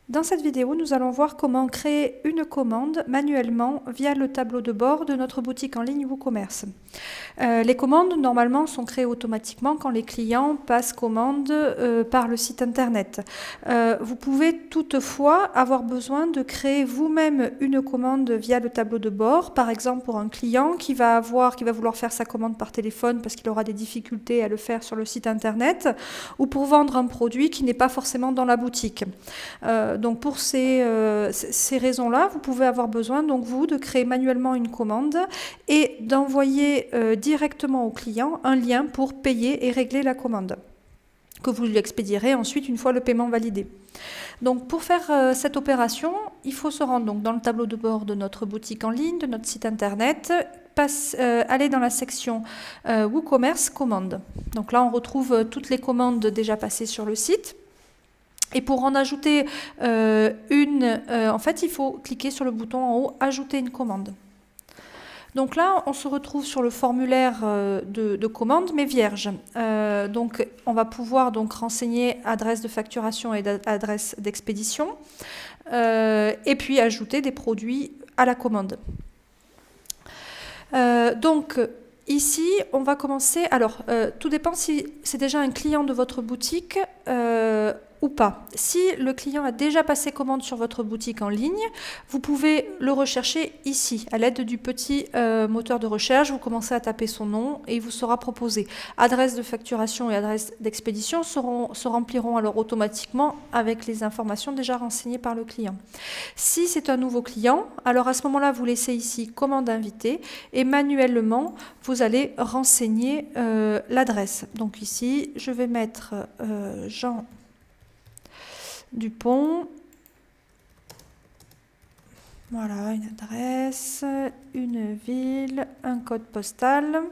Dans cette vidéo, nous allons voir comment créer une commande manuellement via le tableau de bord de notre boutique en ligne WooCommerce. Les commandes, normalement, sont créées automatiquement quand les clients passent commande par le site internet. Vous pouvez toutefois avoir besoin de créer vous-même une commande via le tableau de bord, par exemple pour un client qui va vouloir faire sa commande par téléphone parce qu'il aura des difficultés à le faire sur le site internet, ou pour vendre un produit qui n'est pas forcément dans la boutique. Donc pour ces raisons-là, vous pouvez avoir besoin, donc vous, de créer manuellement une commande et d'envoyer directement au client un lien pour payer et régler la commande, que vous lui expédierez ensuite une fois le paiement validé. Donc pour faire cette opération, il faut se rendre donc dans le tableau de bord de notre boutique en ligne, de notre site internet, aller dans la section WooCommerce commandes. Donc là, on retrouve toutes les commandes déjà passées sur le site. Et pour en ajouter en fait, il faut cliquer sur le bouton en haut « Ajouter une commande ». Donc là, on se retrouve sur le formulaire de commande, mais vierge. Donc, on va pouvoir donc renseigner adresse de facturation et adresse d'expédition, et puis ajouter des produits à la commande. Donc, ici, on va commencer. Alors, tout dépend si c'est déjà un client de votre boutique ou pas. Si le client a déjà passé commande sur votre boutique en ligne, vous pouvez le rechercher ici, à l'aide du petit moteur de recherche. Vous commencez à taper son nom et il vous sera proposé. Adresse de facturation et adresse d'expédition se rempliront alors automatiquement avec les informations déjà renseignées par le client. Si c'est un nouveau client, alors à ce moment-là, vous laissez ici commande invitée et manuellement, vous allez renseigner l'adresse. Donc ici, je vais mettre Jean Dupont. Voilà, une adresse, une ville, un code postal.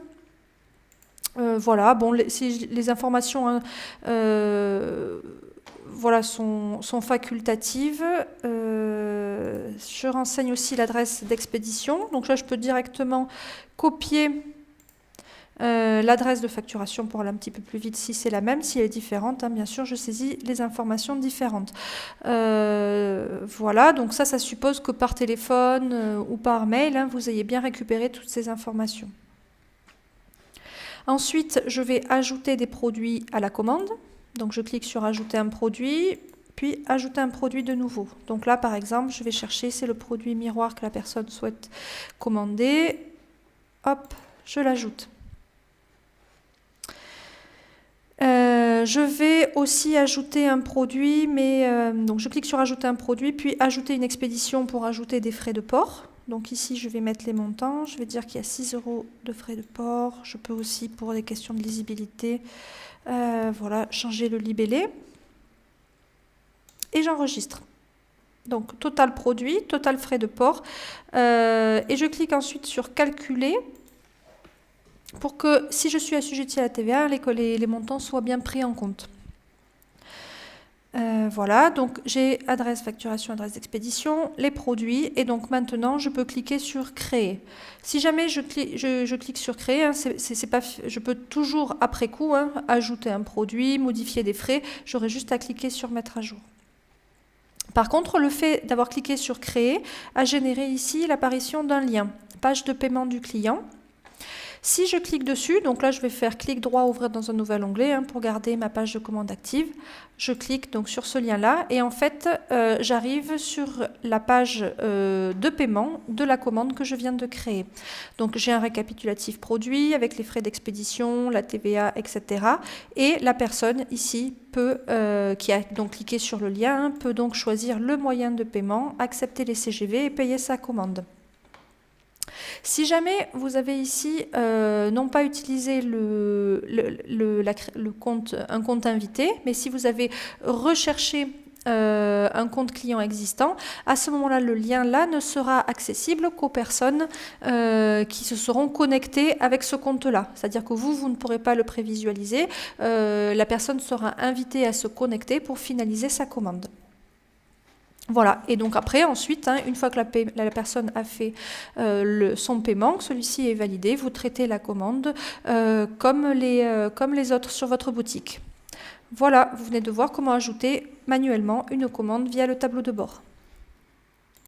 Voilà, bon, si les informations voilà, sont facultatives. Je renseigne aussi l'adresse d'expédition. Donc là, je peux directement copier l'adresse de facturation pour aller un petit peu plus vite si c'est la même. Si elle est différente, bien sûr, je saisis les informations différentes. Voilà, donc ça suppose que par téléphone ou par mail, vous ayez bien récupéré toutes ces informations. Ensuite, je vais ajouter des produits à la commande. Donc je clique sur ajouter un produit, puis ajouter un produit de nouveau. Donc là, par exemple, je vais chercher, c'est le produit miroir que la personne souhaite commander. Hop, je l'ajoute. Je vais aussi ajouter un produit, donc je clique sur ajouter un produit, puis ajouter une expédition pour ajouter des frais de port. Donc ici, je vais mettre les montants. Je vais dire qu'il y a 6 € de frais de port. Je peux aussi, pour des questions de lisibilité, voilà, changer le libellé. Et j'enregistre. Donc, total produit, total frais de port. Et je clique ensuite sur calculer pour que, si je suis assujettie à la TVA, les montants soient bien pris en compte. Voilà, donc j'ai adresse facturation, adresse d'expédition, les produits, et donc maintenant je peux cliquer sur créer. Si jamais je clique sur créer, je peux toujours après coup ajouter un produit, modifier des frais, j'aurai juste à cliquer sur mettre à jour. Par contre, le fait d'avoir cliqué sur créer a généré ici l'apparition d'un lien, page de paiement du client. Si je clique dessus, donc là je vais faire clic droit ouvrir dans un nouvel onglet pour garder ma page de commande active. Je clique donc sur ce lien-là et en fait j'arrive sur la page de paiement de la commande que je viens de créer. Donc j'ai un récapitulatif produit avec les frais d'expédition, la TVA, etc. Et la personne ici qui a donc cliqué sur le lien peut donc choisir le moyen de paiement, accepter les CGV et payer sa commande. Si jamais vous avez ici non pas utilisé un compte invité, mais si vous avez recherché un compte client existant, à ce moment-là, le lien là ne sera accessible qu'aux personnes qui se seront connectées avec ce compte-là. C'est-à-dire que vous ne pourrez pas le prévisualiser. La personne sera invitée à se connecter pour finaliser sa commande. Voilà, et donc après, ensuite, une fois que la personne a fait son paiement, que celui-ci est validé, vous traitez la commande comme les autres sur votre boutique. Voilà, vous venez de voir comment ajouter manuellement une commande via le tableau de bord.